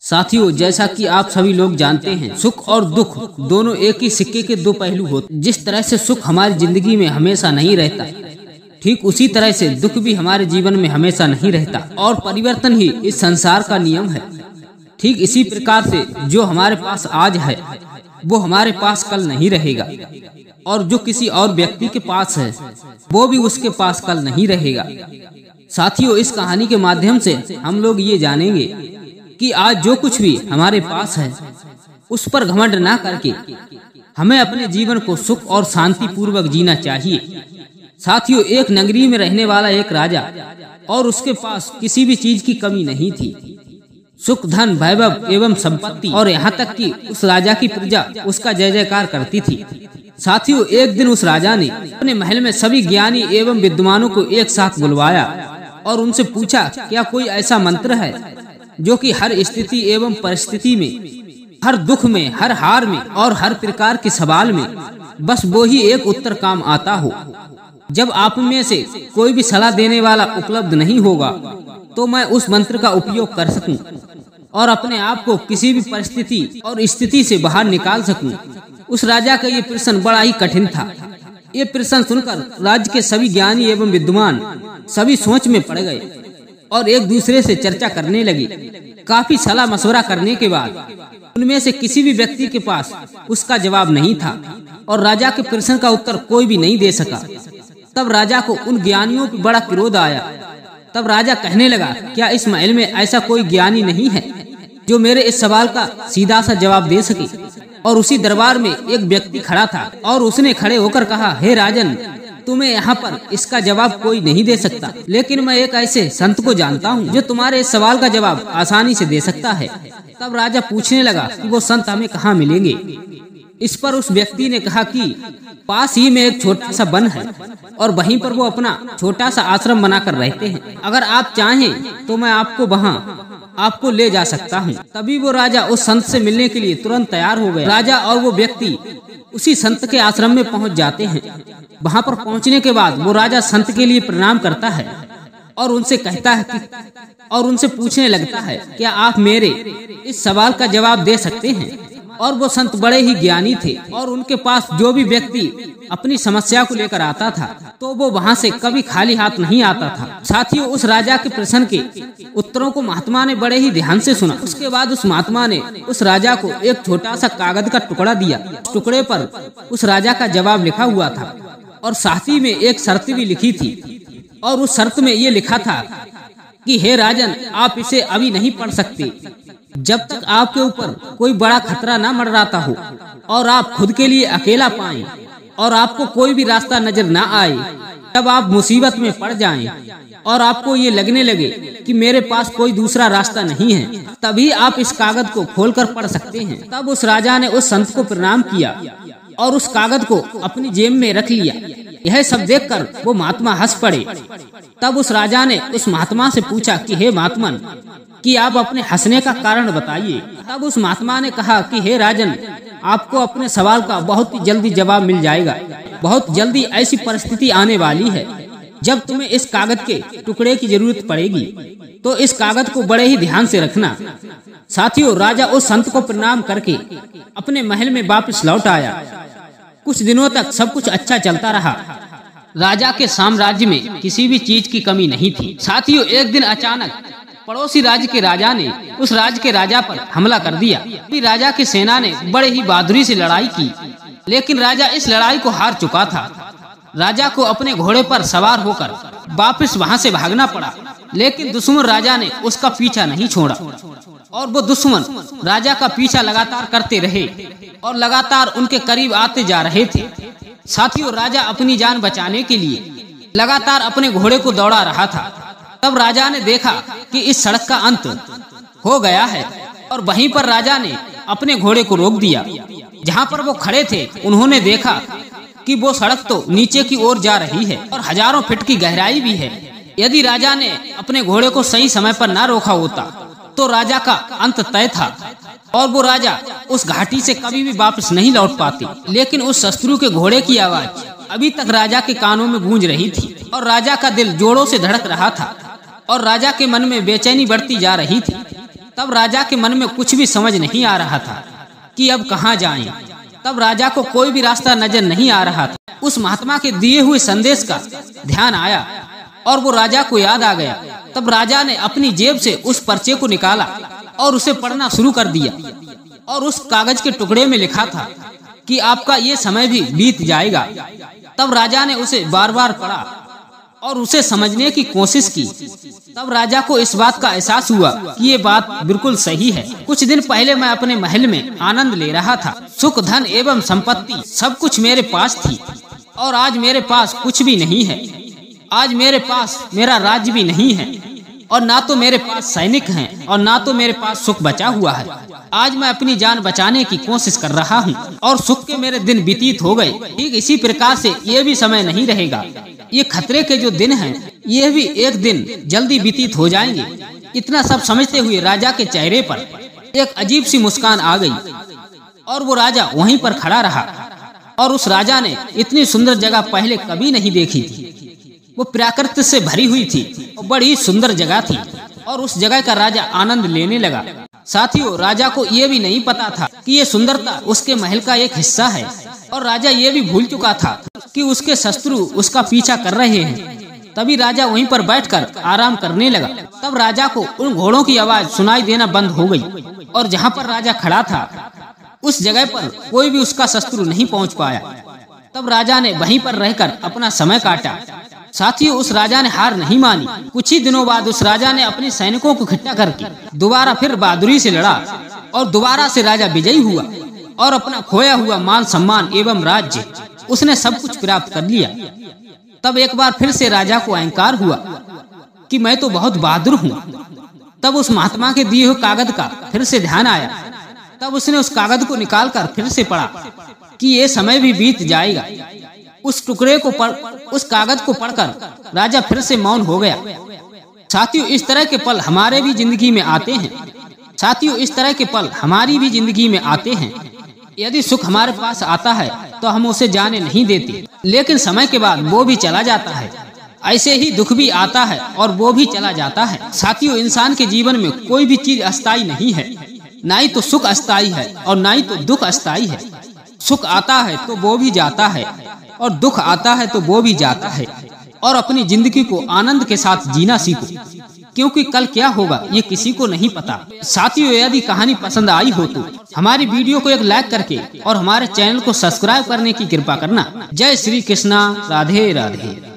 साथियों, जैसा कि आप सभी लोग जानते हैं, सुख और दुख दोनों एक ही सिक्के के दो पहलू होते। जिस तरह से सुख हमारी जिंदगी में हमेशा नहीं रहता, ठीक उसी तरह से दुख भी हमारे जीवन में हमेशा नहीं रहता और परिवर्तन ही इस संसार का नियम है। ठीक इसी प्रकार से जो हमारे पास आज है वो हमारे पास कल नहीं रहेगा और जो किसी और व्यक्ति के पास है वो भी उसके पास कल नहीं रहेगा। साथियों, इस कहानी के माध्यम से हम लोग ये जानेंगे कि आज जो कुछ भी हमारे पास है उस पर घमंड ना करके हमें अपने जीवन को सुख और शांति पूर्वक जीना चाहिए। साथियों, एक नगरी में रहने वाला एक राजा और उसके पास किसी भी चीज की कमी नहीं थी। सुख, धन, वैभव एवं संपत्ति और यहाँ तक कि उस राजा की प्रजा उसका जय जयकार करती थी। साथियों, एक दिन उस राजा ने अपने महल में सभी ज्ञानी एवं विद्वानों को एक साथ बुलवाया और उनसे पूछा, क्या कोई ऐसा मंत्र है जो कि हर स्थिति एवं परिस्थिति में, हर दुख में, हर हार में और हर प्रकार के सवाल में बस वो ही एक उत्तर काम आता हो। जब आप में से कोई भी सलाह देने वाला उपलब्ध नहीं होगा तो मैं उस मंत्र का उपयोग कर सकूं और अपने आप को किसी भी परिस्थिति और स्थिति से बाहर निकाल सकूं। उस राजा का ये प्रश्न बड़ा ही कठिन था। ये प्रश्न सुनकर राज्य के सभी ज्ञानी एवं विद्वान सभी सोच में पड़ गए और एक दूसरे से चर्चा करने लगे। काफी सलाह मशवरा करने के बाद उनमें से किसी भी व्यक्ति के पास उसका जवाब नहीं था और राजा के प्रश्न का उत्तर कोई भी नहीं दे सका। तब राजा को उन ज्ञानियों पर बड़ा क्रोध आया। तब राजा कहने लगा, क्या इस महल में ऐसा कोई ज्ञानी नहीं है जो मेरे इस सवाल का सीधा सा जवाब दे सके? और उसी दरबार में एक व्यक्ति खड़ा था और उसने खड़े होकर कहा, हे राजन, तुम्हें यहाँ पर इसका जवाब कोई नहीं दे सकता, लेकिन मैं एक ऐसे संत को जानता हूँ जो तुम्हारे इस सवाल का जवाब आसानी से दे सकता है। तब राजा पूछने लगा कि वो संत हमें कहाँ मिलेंगे? इस पर उस व्यक्ति ने कहा कि पास ही में एक छोटा सा वन है और वहीं पर वो अपना छोटा सा आश्रम बनाकर रहते हैं। अगर आप चाहें तो मैं आपको वहाँ आपको ले जा सकता हूँ। तभी वो राजा उस संत से मिलने के लिए तुरंत तैयार हो गए। राजा और वो व्यक्ति उसी संत के आश्रम में पहुँच जाते हैं। वहाँ पर पहुँचने के बाद वो राजा संत के लिए प्रणाम करता है और उनसे कहता है कि और उनसे पूछने लगता है, क्या आप मेरे इस सवाल का जवाब दे सकते हैं? और वो संत बड़े ही ज्ञानी थे और उनके पास जो भी व्यक्ति अपनी समस्या को लेकर आता था तो वो वहाँ से कभी खाली हाथ नहीं आता था। साथियों, उस राजा के प्रश्न के उत्तरों को महात्मा ने बड़े ही ध्यान से सुना। उसके बाद उस महात्मा ने उस राजा को एक छोटा सा कागज का टुकड़ा दिया। टुकड़े पर उस राजा का जवाब लिखा हुआ था और साथ ही में एक शर्त भी लिखी थी और उस शर्त में ये लिखा था कि हे राजन, आप इसे अभी नहीं पढ़ सकते जब तक आपके ऊपर कोई बड़ा खतरा ना मंडराता हो और आप खुद के लिए अकेला पाएं और आपको कोई भी रास्ता नजर ना आए। जब आप मुसीबत में पड़ जाएं और आपको ये लगने लगे कि मेरे पास कोई दूसरा रास्ता नहीं है, तभी आप इस कागज को खोलकर पढ़ सकते हैं। तब उस राजा ने उस संत को प्रणाम किया और उस कागज को अपनी जेब में रख लिया। यह सब देखकर वो महात्मा हंस पड़े। तब उस राजा ने उस महात्मा से पूछा कि हे महात्मन, कि आप अपने हंसने का कारण बताइए। तब उस महात्मा ने कहा कि हे राजन, आपको अपने सवाल का बहुत ही जल्दी जवाब मिल जाएगा। बहुत जल्दी ऐसी परिस्थिति आने वाली है जब तुम्हें इस कागज के टुकड़े की जरूरत पड़ेगी, तो इस कागज को बड़े ही ध्यान से रखना। साथियों, राजा उस संत को प्रणाम करके अपने महल में वापस लौट आया। कुछ दिनों तक सब कुछ अच्छा चलता रहा। राजा के साम्राज्य में किसी भी चीज की कमी नहीं थी। साथियों, एक दिन अचानक पड़ोसी राज्य के राजा ने उस राज्य के राजा पर हमला कर दिया। राजा की सेना ने बड़े ही बहादुरी से लड़ाई की, लेकिन राजा इस लड़ाई को हार चुका था। राजा को अपने घोड़े पर सवार होकर वापस वहां से भागना पड़ा, लेकिन दुश्मन राजा ने उसका पीछा नहीं छोड़ा और वो दुश्मन राजा का पीछा लगातार करते रहे और लगातार उनके करीब आते जा रहे थे। साथियों, राजा अपनी जान बचाने के लिए लगातार अपने घोड़े को दौड़ा रहा था। तब राजा ने देखा कि इस सड़क का अंत हो गया है और वहीं पर राजा ने अपने घोड़े को रोक दिया। जहां पर वो खड़े थे उन्होंने देखा कि वो सड़क तो नीचे की ओर जा रही है और हजारों फीट की गहराई भी है। यदि राजा ने अपने घोड़े को सही समय पर ना रोका होता तो राजा का अंत तय था और वो राजा उस घाटी से कभी भी वापस नहीं लौट पाते। लेकिन उस शत्रु के घोड़े की आवाज अभी तक राजा के कानों में गूंज रही थी और राजा का दिल जोरों से धड़क रहा था और राजा के मन में बेचैनी बढ़ती जा रही थी। तब राजा के मन में कुछ भी समझ नहीं आ रहा था कि अब कहाँ जाएं। तब राजा को कोई भी रास्ता नजर नहीं आ रहा था। उस महात्मा के दिए हुए संदेश का ध्यान आया और वो राजा को याद आ गया। तब राजा ने अपनी जेब से उस पर्चे को निकाला और उसे पढ़ना शुरू कर दिया और उस कागज के टुकड़े में लिखा था कि आपका ये समय भी बीत जाएगा। तब राजा ने उसे बार बार पढ़ा और उसे समझने की कोशिश की। तब राजा को इस बात का एहसास हुआ कि ये बात बिल्कुल सही है। कुछ दिन पहले मैं अपने महल में आनंद ले रहा था, सुख धन एवं संपत्ति सब कुछ मेरे पास थी, और आज मेरे पास कुछ भी नहीं है। आज मेरे पास मेरा राज्य भी नहीं है, और ना तो मेरे पास सैनिक हैं और ना तो मेरे पास सुख बचा हुआ है। आज मैं अपनी जान बचाने की कोशिश कर रहा हूँ और सुख के मेरे दिन व्यतीत हो गए। ठीक इसी प्रकार से ये भी समय नहीं रहेगा। ये खतरे के जो दिन हैं, ये भी एक दिन जल्दी व्यतीत हो जाएंगे। इतना सब समझते हुए राजा के चेहरे पर एक अजीब सी मुस्कान आ गई और वो राजा वहीं पर खड़ा रहा। और उस राजा ने इतनी सुंदर जगह पहले कभी नहीं देखी थी। वो प्राकृत से भरी हुई थी और बड़ी सुंदर जगह थी, और उस जगह का राजा आनंद लेने लगा। साथियों, राजा को ये भी नहीं पता था कि ये सुंदरता उसके महल का एक हिस्सा है, और राजा ये भी भूल चुका था कि उसके शत्रु उसका पीछा कर रहे हैं। तभी राजा वहीं पर बैठकर आराम करने लगा। तब राजा को उन घोड़ों की आवाज सुनाई देना बंद हो गई, और जहाँ पर राजा खड़ा था उस जगह पर कोई भी उसका शत्रु नहीं पहुँच पाया। तब राजा ने वहीं पर रहकर अपना समय काटा। साथियों, उस राजा ने हार नहीं मानी। कुछ ही दिनों बाद उस राजा ने अपने सैनिकों को इकट्ठा करके दोबारा फिर बहादुरी से लड़ा, और दोबारा से राजा विजयी हुआ और अपना खोया हुआ मान सम्मान एवं राज्य उसने सब कुछ प्राप्त कर लिया। तब एक बार फिर से राजा को अहंकार हुआ कि मैं तो बहुत बहादुर हूँ। तब उस महात्मा के दिए हुए कागज का फिर से ध्यान आया। तब उसने उस कागज को निकालकर फिर से पढ़ा कि ये समय भी बीत जाएगा। उस टुकड़े को उस कागज को पढ़कर राजा फिर से मौन हो गया। साथियों, इस तरह के पल हमारे भी जिंदगी में आते हैं। साथियों, इस तरह के पल हमारी भी जिंदगी में आते हैं। यदि सुख हमारे पास आता है तो हम उसे जाने नहीं देते, लेकिन समय के बाद वो भी चला जाता है। ऐसे ही दुख भी आता है और वो भी चला जाता है। साथियों, इंसान के जीवन में कोई भी चीज अस्थायी नहीं है। ना ही तो सुख अस्थायी है और ना ही तो दुख अस्थायी है। सुख आता है तो वो भी जाता है, और दुख आता है तो वो भी जाता है। और अपनी जिंदगी को आनंद के साथ जीना सीखो, क्योंकि कल क्या होगा ये किसी को नहीं पता। साथियों, यदि कहानी पसंद आई हो तो हमारी वीडियो को एक लाइक करके और हमारे चैनल को सब्सक्राइब करने की कृपा करना। जय श्री कृष्णा। राधे राधे।